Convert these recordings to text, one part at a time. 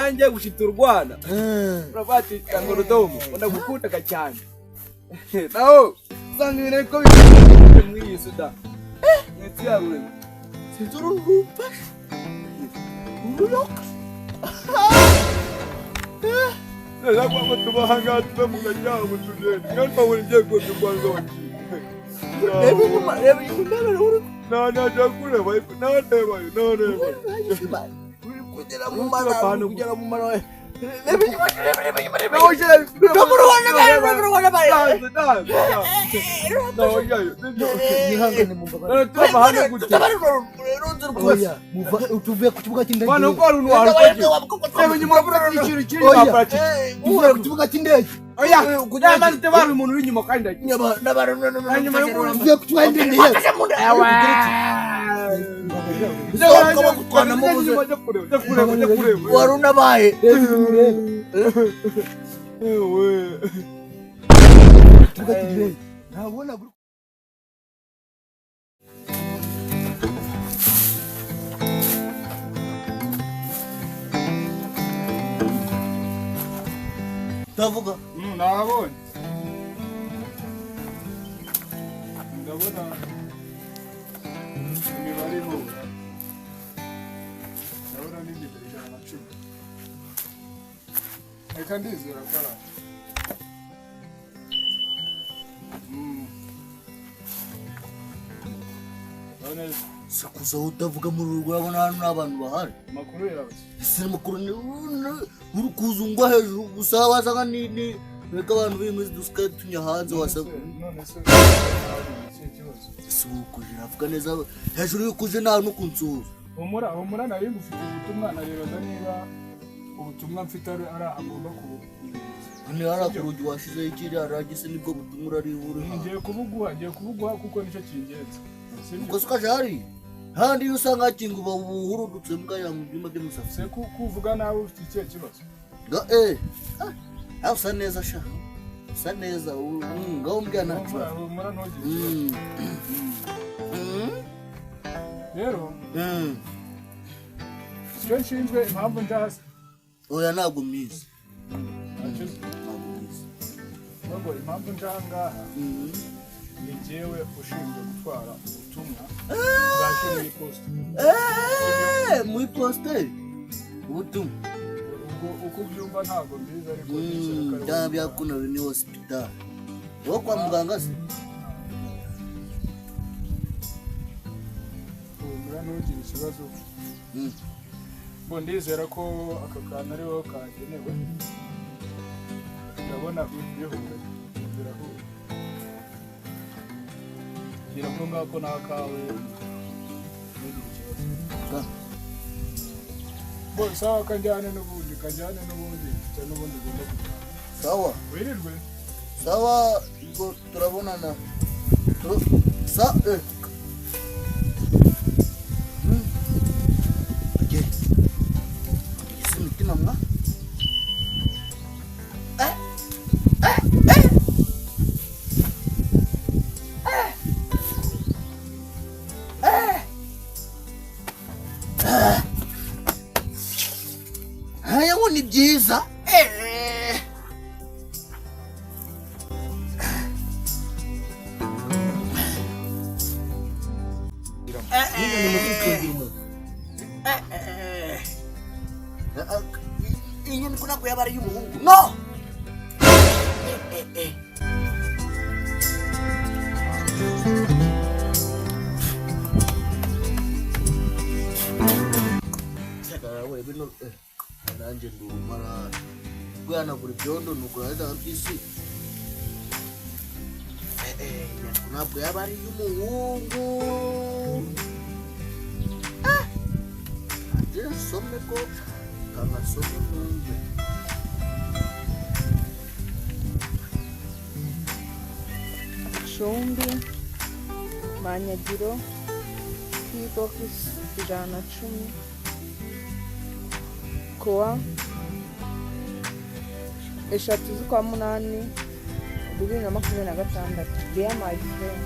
nanjye gushitura urwana urabati kangorudomo ndagukuta cyane naho usanga ibintu ko biri muri iyi Sudan ntiyawe sinzururupa uruloka nako ngo tubahanga tubamugajyaho tugende kandi bawuri ngiye ko tugwanzo reba inyuma uri nakure bayi nareba kugera mu mara Reba waruna bae nabona tavuga nabonye ndabona imibare ho ndabona n'indege ijana na cumi reka ndizera ko ari sakuza utavuga muri urwo urabona hano n'abantu bahari makuru yawe ese makuru ni uri kuzungwa hejuru gusa wasanga ni reka abantu bimeze duska tunya hanze wasanga none se kujira avuga neza hejuru y'ukuje nta no kunsuza humura nari ngufite ubutumwa narebaga niba ubutumwa mfite ari agomba ni arakurugi washize ikiri aragise nibwo butumura ari uri ngiye kubuguha kuko nicyo kingenza ubwo sukajari handi usanga kinguba uburudutse mbwa ya mubyuma by'umusafi se kuvuga nawe ufite ikihe kibazo usa neza sha usa neza ngaho mbya nacu humura ntugire rero icyo nshinzwe impamvu ndazi oya ntabwo myiza ntabwo impamvu ndangaha ni jyewe ushinzwe gutwara ubutumwa bwaje muri poste muri poste ubutumwa uko byumva ntabwo mbizi ariko ndabyakuna ni hospital wo kwa muganga se umura n'ugira ikibazo bo ndizera ko aka kantu ariho kagenewe ndabona bihuye birahuye gira ko ngako nakawe n'ugira ikibazo bo sawa kanjyane n'ubundi cyane n'ubundi ugomba kujya sawa wirirwe sawa ubwo turabonana mama haya ngo ni byiza inyoni kuna kuyabara y'umuhungu no we bino nanje ndumara kuyana kuri byondo nuko hada mpisi kuna kuyabara y'umuhungu some ko kama some mungu Shombi Manyagiro P-Box 110 Koa 3/8/2026 Dear my friend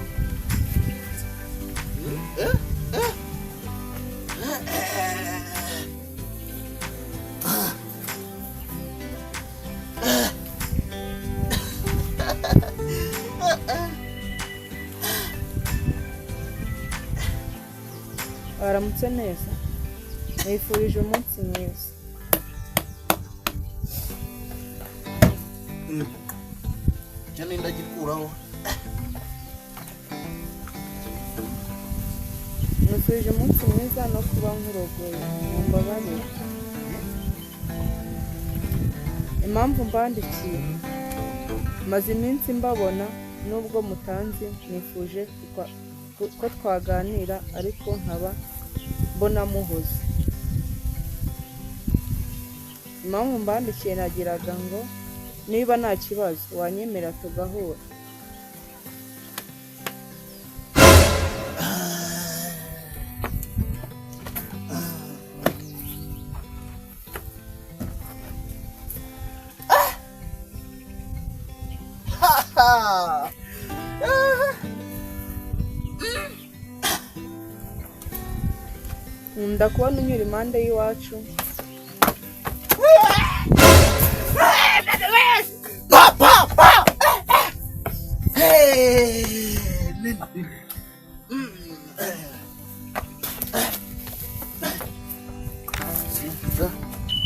Waramutse neza. Nifurije umunsi mwiza. Cyane ndagikuraho. Nifurije umunsi mwiza no kuba nkurogoye. Mumbabarire. Impamvu mbandikiye. Maze iminsi mbabona nubwo mutanzi nifuje ko twaganira ariko nkaba mbona muhoze. Impamvu mbandikiye nagiraga ngo niba nta kibazo wanyemera tugahura. Nkunda kubona unyura impande y'iwacu.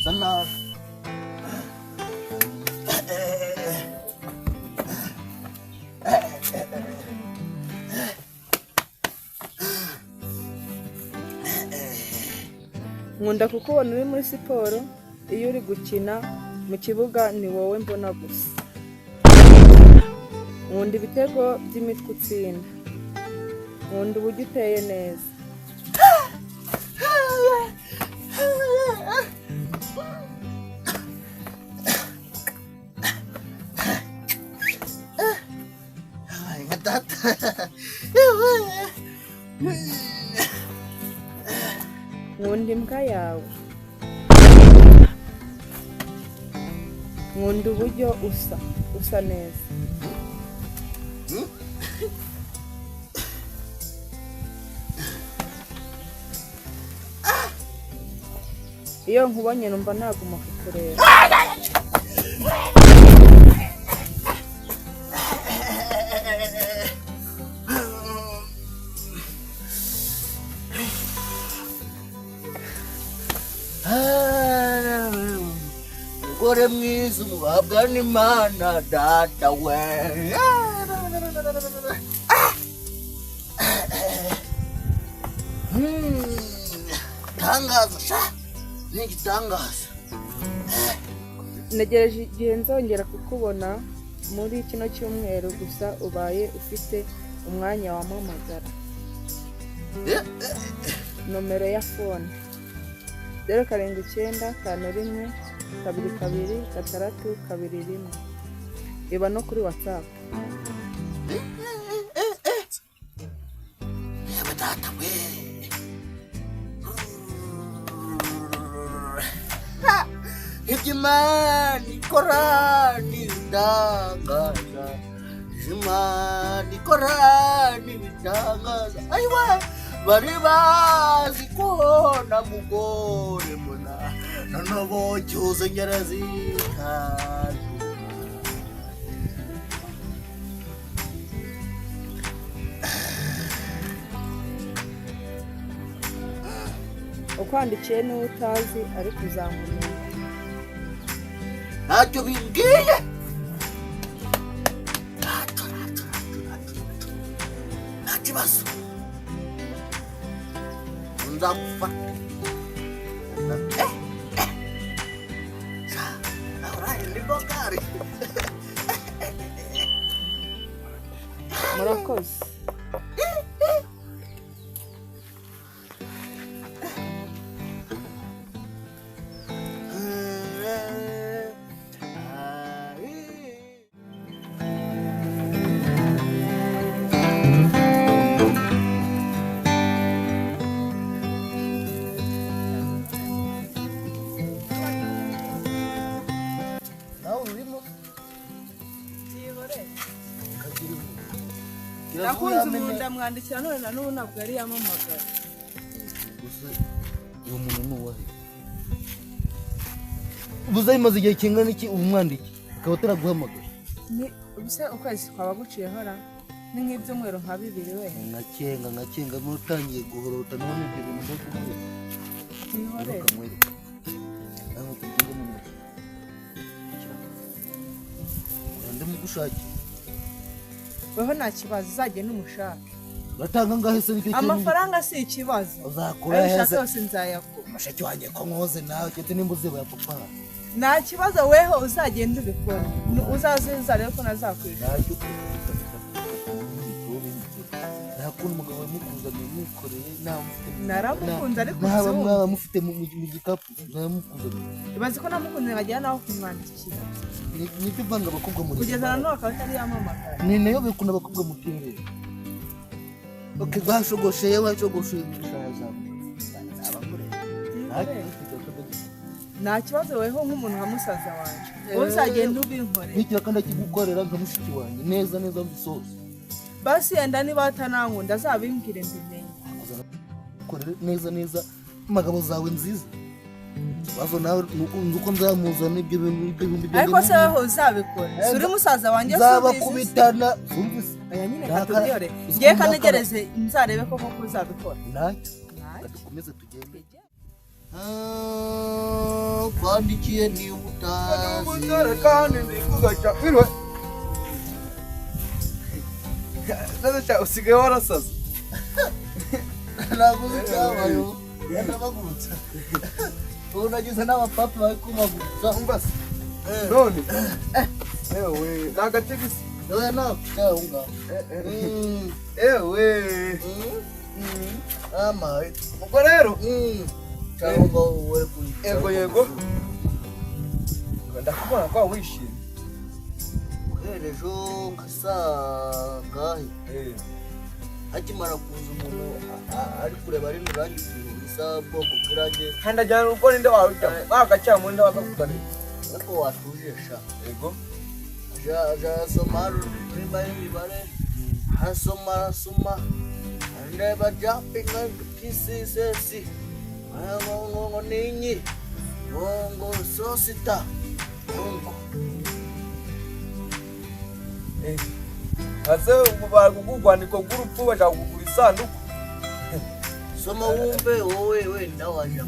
Sana. Nkunda kukubona uri muri siporo, iyo uri gukina mu kibuga ni wowe mbona gusa. Nkunda ibitego by'imitwe utsinda. Nkunda uburyo uteye neza. Nkunda imbwa yawe. Nkunda uburyo usa neza. Iyo nkubonye numva naguma kukureba. Gore mwiza umuhabwa n'Imana data we. Tangaza sha. Nigitangaza. Negereje igihe nzongera kukubona muri kino cyumweru gusa ubaye ufite umwanya wampamagara. Nomero ya phone 0795122221. Iba no kuri WhatsApp. Data we. Hikimani Korani ndangaza. Hikimani Korani ndangaza. Aiwa bari bazi kubona mugore mbona noneho cyuze nyarazika. Ukwandikiye niwe utazi ariko uzamumenya. Ntacyo bimbwiye. Nta kibazo. Nzagufata. Ahora ndi bogari. Murakoze. Nakunze umuntu amwandikira none na n'ubu ntabwo yari yamamagara. Gusa uwo muntu ni uwahe? Ubuze imaze igihe kingana iki umwandiki akaba ataraguhamagara? Ni ubuse ukwezi kwaba guciye hora ni nk'ibyumweru nka 2 wenda ngacenga n'utangiye guhorota none ibyo bintu byo kubwira twihorere aho tugende mu muco ande mugushake weho nta kibazo uzagenda umushake batanga ngahe se nicyo amafaranga si ikibazo uzakura ayo heza ushaka yose nzayakuha mushaki wanjye ko nkoze nawe cyete nimbuze ba papa nta kibazo weho uzagenda ubikora uzaze rero ko nazakwishyura ntacyo nakunda umugabo wamukuzaniye mwikoreye naramukunze ariko mwaba mufite mu gikapu naramukuzaniye ibaze ko namukunze nkajya naho kumwandikira nibyo vanga abakobwa muri kugeza na none akaba atari yamamagara ni nayo bikunda abakobwa mu kirere oke bashogosheye mushaza nta kibazo weho nk'umuntu nka musaza wanjye wowe uzagenda ubinkorera bityo kandi akigukorera nka mushiki wanjye neza mbisose basi yenda niba atanankunda azabimbwire mbimenye korera neza amagabo zawe nziza bazo nawe nuko nzamuzana ibyo bintu ariko se weho uzabikora uri musaza wanjye zabakubitana umvise aya nyine katubwire ngiye kanegereze nzarebe ko koko uzabikora ntacyo dukomeze tugende kwandikiye ni utazi kandi ndikugaca birwe sasa usigaye warasaza naguze cyabayo yanabagurutsa unagize n'abapapa bari kumagurutsa umbase none ewe nagategisi ewe nakuunga ewe ama ubwo rero cyangwa wowe yego ndakubona kwa wishimye ejo ngasanga akimara kuza umuntu ari kureba ari nurangi isa bwoko bw'irange kandi ajyana uko ninde wawujya bagacya mu nda bakakuganira ariko watujesha yego soma rimba y'imibare hasoma ndeba jumping pieces ngo ninyi ngo sosita ngo ase bagugwandiko group bashaka kugura isanduku soma wumve wowe wenda waje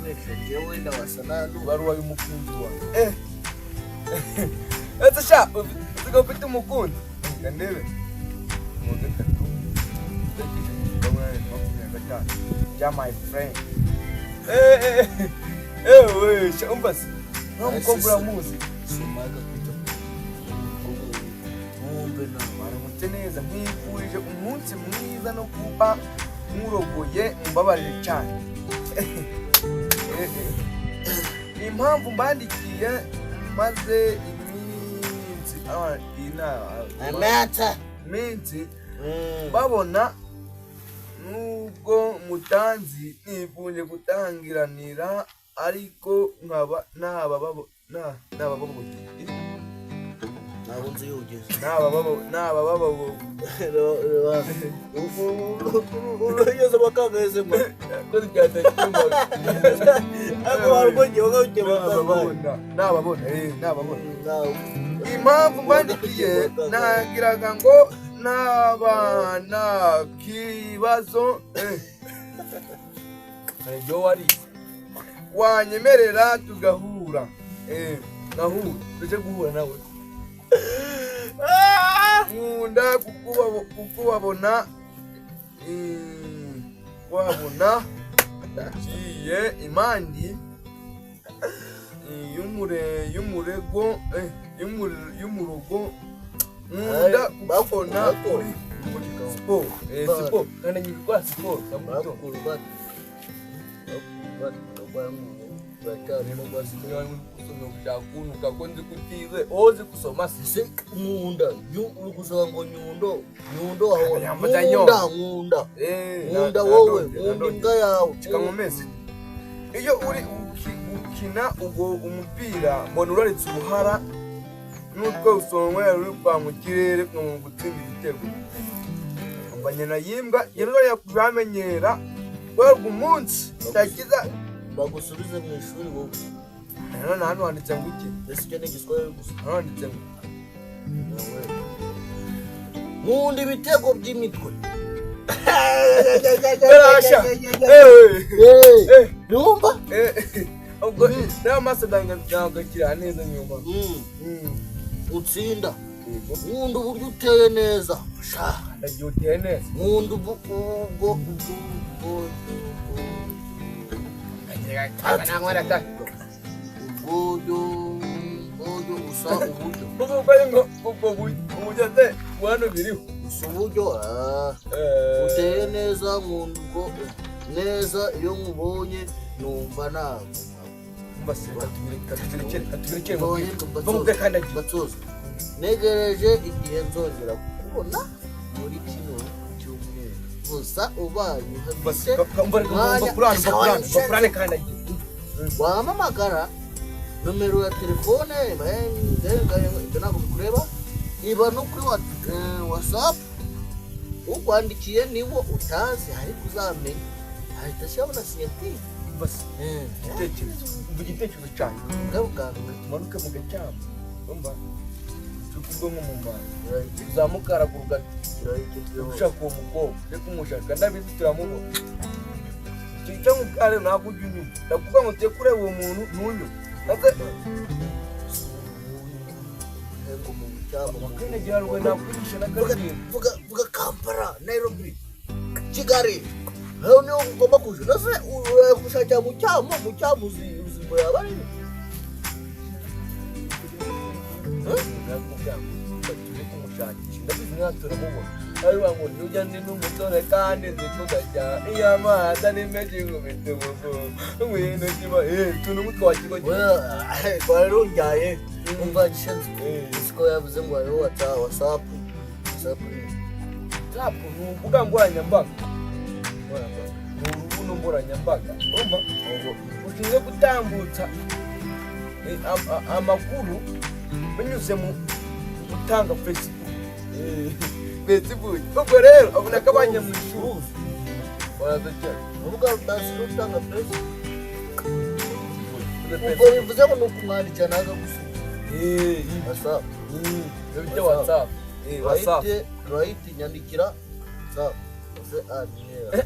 wese wenda wasana baruwa y'umukunzi wa ese sha usiga ufite umukunzi ndebe munde tatu ja my friend we umbase n'umukobwa muzi somaga kuta wumve na baramutse neza mwifurije umunsi mwiza no kuba murogoye mbabarire cyane impamvu mbandikiye maze iminsi babona nubwo mutanzi nifuje gutangiranira ariko nkaba nabababo ntabwo nzi yogeze urugeze bakageze mba kuri cyane ako warwonye wagawuke nababona impamvu mbandikiye nagiraga ngo n'abana kibazo ibyo wari wanyemerera tugahura tujye guhura nawe nkunda kukubabona ngiye impandi y'umurugo nkunda kukubona kuri siporo kandi nyibikora siporo kunuka ko nzi kutize ozi kusoma se nkunda uri gusaba ngo nyundo aho nkunda wowe nkunda imbwa yawe kikamumeze iyo uri ukina ubwo umupira mbona uraritse uruhara n'utwo usongoye ruri kwa mu kirere mu gutsinda igitego mbanyana yimbwa rero yakujamenyera werwa umunsi takiza bagusubize mu ishuri wowe hano handitse ngo iki ese icyo ni igiswahili gusa handitse ngo nkunda ibitego by'imitwe. Barasha. Numva? Ubwo nayo maso ndangakira neza nyuma. Utsinda. Nkunda uburyo uteye neza. Sha, ndagiye uteye neza. nkunda ubwo uburyo usa uburyo. Ubwo ari ngo ubwo uburyo se wano biriho. Usa uburyo uteye neza, nkunda ubwo neza iyo nkubonye numva ntabwo. Mbase atubireke bamuge kandi agiye. Batoza. Negereje igihe nzongera kukubona muri kino cyumweru. Gusa ubaye uhafite bakurane kandi agiye. Wampamagara nomero ya telefone ntabwo bikureba, iba no kuri WhatsApp. Ukwandikiye niwo utazi ariko uzamenye ahita ashyiramo na sinyatire. Basi igitekerezo cyanyu tumanuke mu gacyamo umva tukubwo nko mu mwana uzamukara ku rugati ushaka uwo mukobwa reka umushaka ndabizi turamubona icyo mukare ntabwo ujya unyuma ndakuvuga ngo tuye kureba uwo muntu n'uyu wakinagira rwe nakwigisha n'akaririmbo vuga Kampala, Nairobi, Kigali. Hao niho ugomba kuja. Nase gushakira mu cyamo uzimbo yaba ari. ndabizi nkaturamubona ari wangu nujya ndi n'umusore kandi nzikugajya iyamaza n'imeji ngubite mugo ngwino kiba tunumutwe wakigo twararungaye umva gishenze isiko yavuze ngo ari WhatsApp nuvuga nkoranyambaga urubuga nkoranyambaga urumva ushinzwe gutambutsa amakuru binyuze mu gutanga Facebook. Ubwo rero abona ko abanyamwishuri uvuga utanga Facebook. Ubwo bivuze ngo nukumwandikira naga gusa WhatsApp. WhatsApp right nyandikira WhatsApp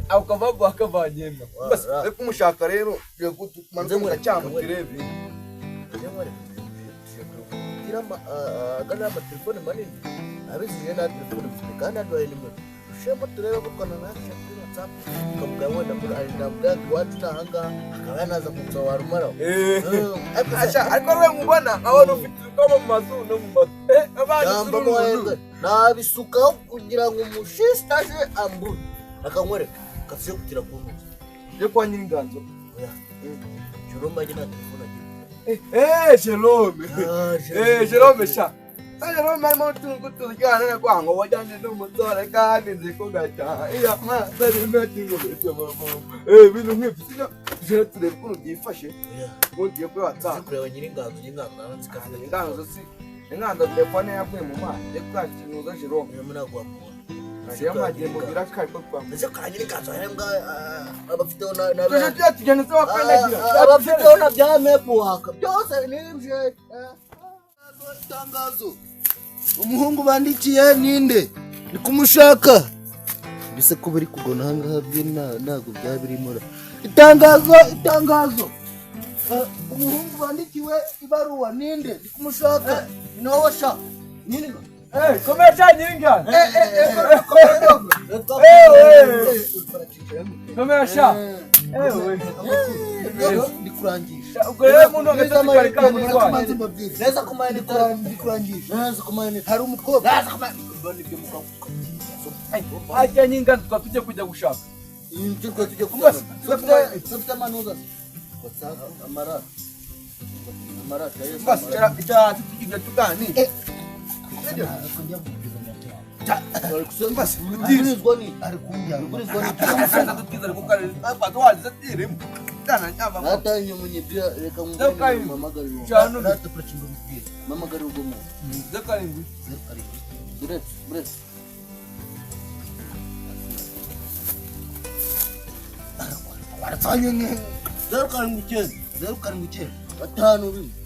akavavu akavanyema basi reka umushaka rero tumanuke mu gacyamo turebe gana amatelefone manini abizije na telefone mfite kandi adwaye nimero ushema turebe ko kananasha kuri WhatsApp kamuga wenda muri arinda iwacu n'ahangaha akaba yanaza kuza warumaraho ariko we mubona abantu ufite ubwoba mu mazuru no mu matwi abandi nabisukaho kugira ngo umushistaje ambure akamwereka kafise kutira ku nzu yo kwa Nyiringanzo Jerome agina telefone Jerome sha Jerome arimo tuzijyana kwango wajyane n'umusore kandi nzikugajya iya mazari metingo bintu nk'ibyo je turebe ko byifashe ngiye kuri WhatsApp kureba Nyiringanzo nzikafite Nyiringanzo si Nyiringanzo telefone yavuye mu mazi yo kwakinuza Jerome nagwa Siya majembo biraka kwa ndetse Nyiringanzo hembwa abafiteho na tujyane se wakandagira abafiteho na bya mepu waka byose nibye tangazo. Umuhungu bandikiye ninde ni kumushaka bise ko bari kugona hangaha byo ntago byabirimo itangazo umuhungu bandikiwe ibaruwa ninde ni kumushaka nawe sha nini komesha Nyiringanzo komesha ndikurangisha ubwo rero umuntu agatakari neza kumayini ndikurangisha neza kumayini hari umukobwa neza kumayini ibyo mukobwa ajya Nyiringanzo twatujye kujya gushaka Injiko tujye kumasa. Sofite manuza. WhatsApp amara yes. Bas ita tukiga tukani. Kunja kubiza nyata. Bas urizwa ni ari kunja. Urizwa ni tumusenda tukiza kukale. Apa twali zatire. Kana nyama. Hata nyomunye bya reka ngumwe mama gari. Cyano hata prachingo mbiye. Mama gari ugomo. Zakarindi. Bret. Waratanye ni 0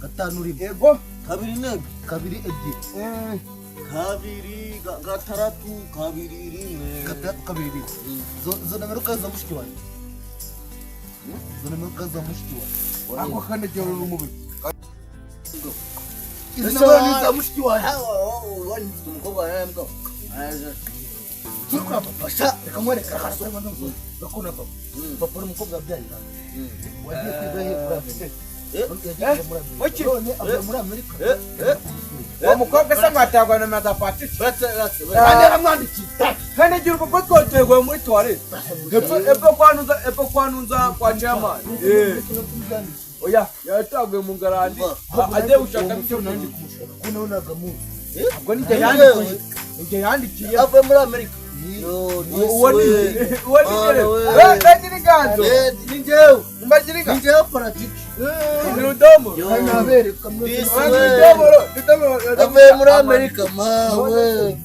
gatanu rimwe ego kabiri ebyiri kabiri gatandatu kabiri rimwe gatandatu kabiri rimwe zo nomero kaza mushiki wanjye zo nomero kaza mushiki wanjye ako kane joro n'umubi izo nomero ni za mushiki wanjye wani umukobwa yambwa Tuka pasha kamwereka hasore manzo bakuna papa papa n'umukobwa byarira wagiye kwiga he muri Amerika wa mukobwa se mwatagwa na matapati kandi amwandiki kandi juru papa twotegwa muri toilet epo kwanuza kwa chairman oya yatagwe mu garandi ajye gushaka byo nandi kumushaka kuna unaga mu ubwo nije yandikiye ave muri Amerika wani ninjewe paratiki nirudomo nabereka ave muri Amerika mawe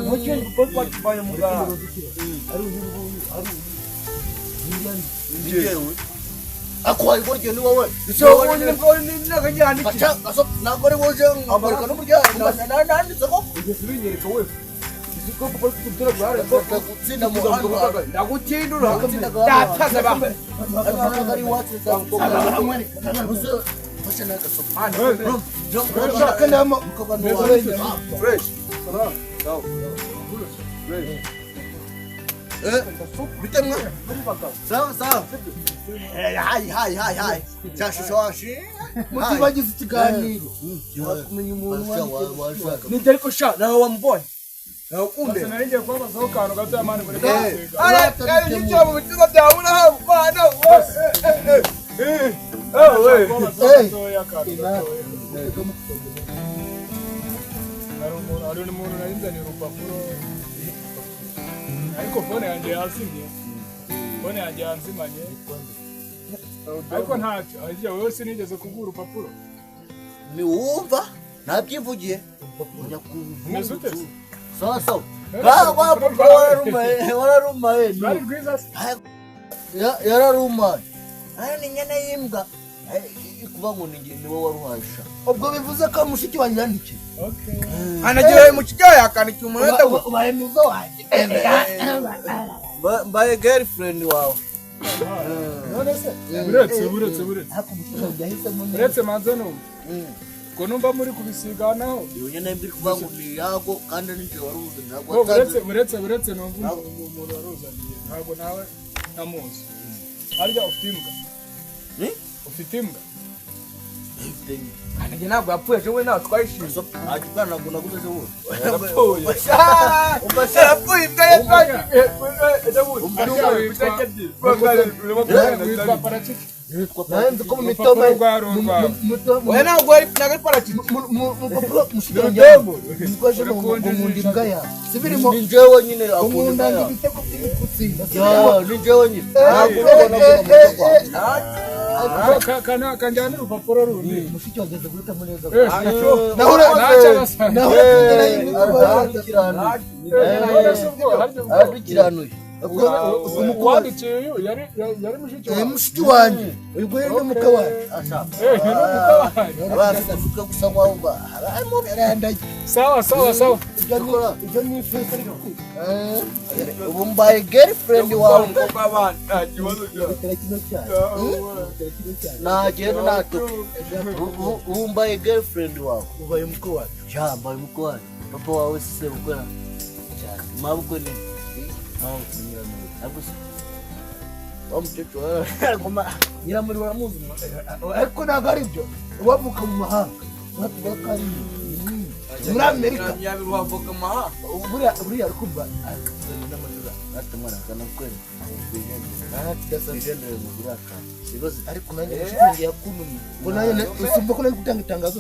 mukinyi kupo kibaya mugara ninjewe akwaye goryo ni wowe so ni nakanyandiki acha aso nagore woje ngabarika n'umuryango nanditse ko ugesubinyereka wewe ko papa kutura gware ko gutsinda mu hano ndagutindura ndataza ba ari watse za fasha naga so kana mo fresh bitemwa sawa hai cyashushashi mutibagize ikiganiro wakumenya umuntu ni ariko sha nawe wambonye nakunde Sinarije kubazaho kantu gato yamane muri ara n'icyo mu bituba byabura ha bana hari umuntu narinzaniye urupapuro ariko fone yanjye yazimye fone yanjye yanzimanye ariko ntacyo ariko wowe sinigeze kuguha urupapuro ni wumva nabyivugiye umeze ute sawa wararumaye bari rwiza yararumaye ni nyana y'imbwa kuva ngo ni wowe waruhasha ubwo bivuze ko mushiki wanjye yandikiye anagiye mu kijya yakanikiye umunota ubaye muzo wanjye mbaye girlfriend wawe none se buretse manze numva ko numva muri kubisiganaho iyo nyana y'imbwa kuva ngo ni yago kandi n'icyo waruze ntabwo buretse numva umuntu waruzaniye ntabwo nawe namuzi harya ufite imbwa ufite imbwa anage ntabwo yapfuye ejo we ntabwo twayishimye akibwana ntabwo naguze ejo bundi yapfuye imbwa ye witwa paraciki nanze ko mu mitoma we ntabwo ari paraciki mushiki wanjye nikoje mu ndibwa ya sibirimo ni jewe nyine akunda ibitego by'ibikutsi ni jewe nyine kanjyana urupapuro rundi mushiki wageze guhita muneza nawe uwandikiye uyu yari mushiki wanjye ubwo yari n'umuka wanjye abafite gusa wumva harimo berandaye sawa ibyo ni ifeza ubu mbaye girlfriend wawe nagenda natuke ubu mbaye girlfriend wawe ubaye umuka wanjye mbaye umuka wanjye papa wawe se gukora mabwo ni nyiramuri waramuzi ariko ntabwo ari byo wavuka mu mahanga natuvuga ko ari muri Amerika buriya arikuba ariko nanjye mushiki yakunumye ngo nanjye usumba ko nari gutanga itangazo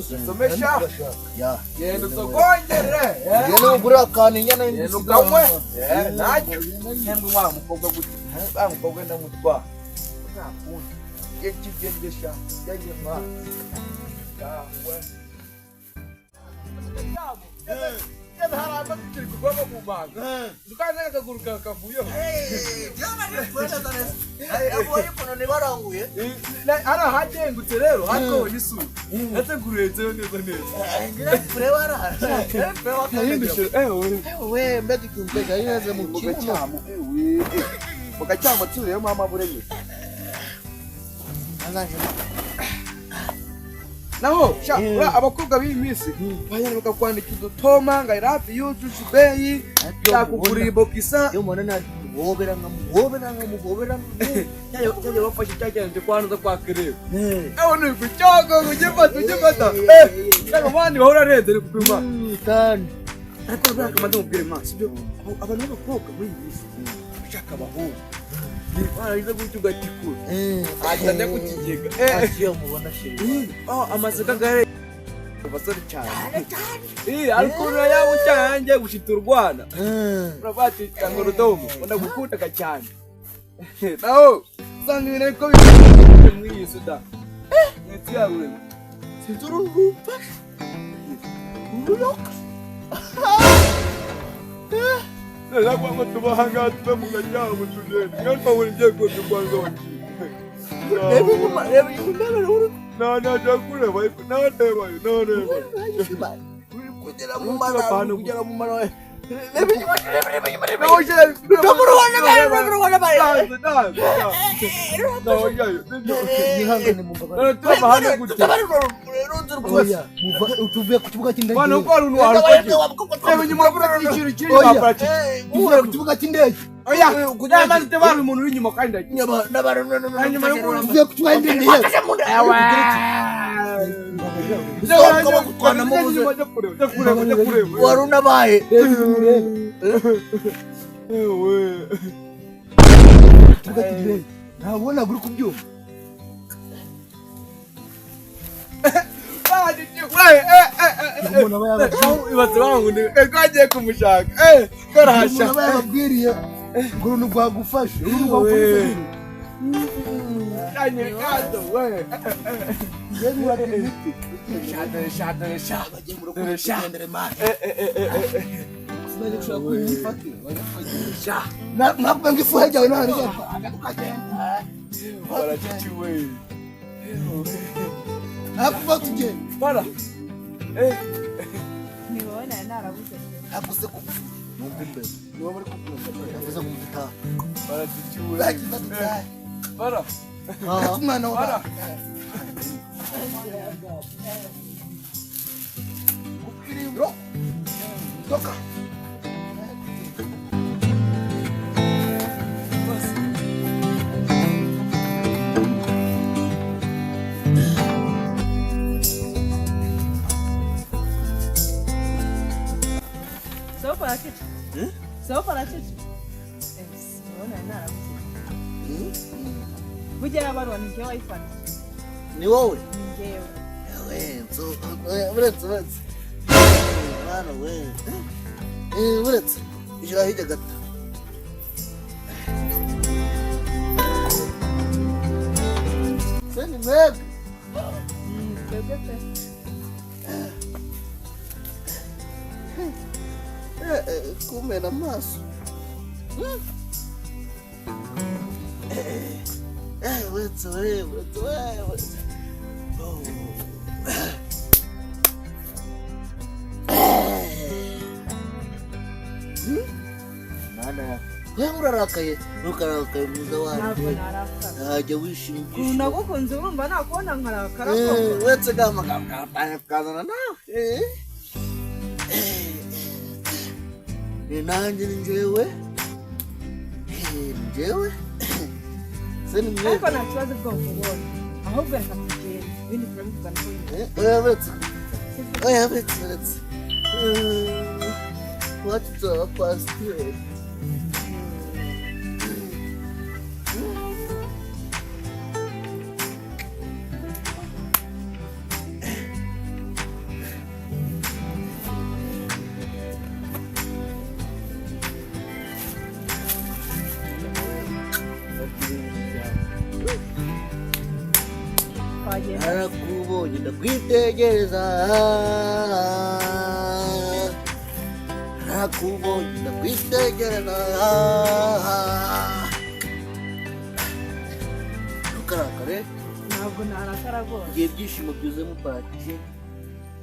genda usogongere genda ugura akantu inyana ukamwe nacyo nkenda umwana umukobwa gutya umukobwa ndamutwara ntakundi yekigendesha yagiye mwana yawe turi kugwamo mu banga dukanze akaguru kavuyeho ara hagengutse rero hakowe n'isura yateguretseho neza we mbega ikimpega yineze mu kibuno mugacyamo tureyemo amaburenge naho abakobwa b'iyi minsi bajyana bakakwandika udutoma ngo I love you Jujubeyi yakugurira ibokisa iyo umuntu namuhobera nkamuhobera cyajya bafashe cyajyanje kwanuza kwa kireba ni kucyogo ugifata cyangwa abandi bahora arenzere kupima kandi ariko brakamaze mubwire maso byo abantu b'abakobwa muri iyi minsi bashaka abahungu barahize gutyo ugatikura ajya kukigega iyo mubona sheri amasaka gare basore cyane ariko yabo cyanjye gushita urwana urabati kango rudomo ndagukunda cyane naho sanga ibintu ko biri muri iyi suda neti yawe sinzururupa uruyoka nagwa ngo tubahanga tube mu gajyamo tudeni niyo mpamvu ngiye kujya kwanza waki reba inyuma uri nakureba nareba uri kugera mu mara tuvuye ku kibuga cy'indege umuntu uri inyuma kandi wari unabaye ntabona guri kubyumva ibatse bangundi kagiye kumushaka karahasha umuntu yababwiriye ngo uruntu rwagufashe nakubwira ngo ifuhe ryawe nakuva tugenda ntibona narabuze nakuze kuvuga numva imbere niba muri kuvuga navuze ngo mutaha umwana wa ukiribro toka Só para chichi. Ntibona narabuze bugera barwa ni njyewe wayifata ni wowe ni njyewe uretse mwana we uretse ishyira hirya gato se ni mwebwe twebwe pe kumena amaso uretse wewe urarakaye ntukarakaye mwiza wanjye ntajya wishingisha nagukunze urumva nakubona nkarakara uretse kamagambo kazana nawe ni nanjye ni njyewe se ni mwe ariko nta kibazo bwo kubona ahubwo reka tugende ibindi turabivugana uretse watutaba pasiteri narakubonye ndakwitegereza nakubonye ndakwitegerana ntukarakare ntabwo narakara rwose igihe ibyishimo byuzuye mu paratici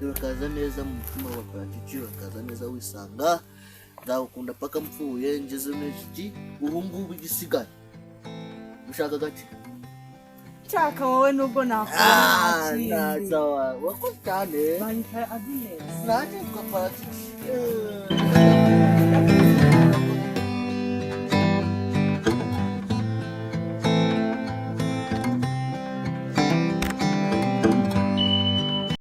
urakaza neza mu mutima wa paratici urakaza neza wisanga nzagukunda paka mpfuye ngeze n'iki ubu ngubu igisigaye ushaka gake nshaka wowe nubwo nakubona naza wakoze cyane bahita Agnes nanjye twa paratici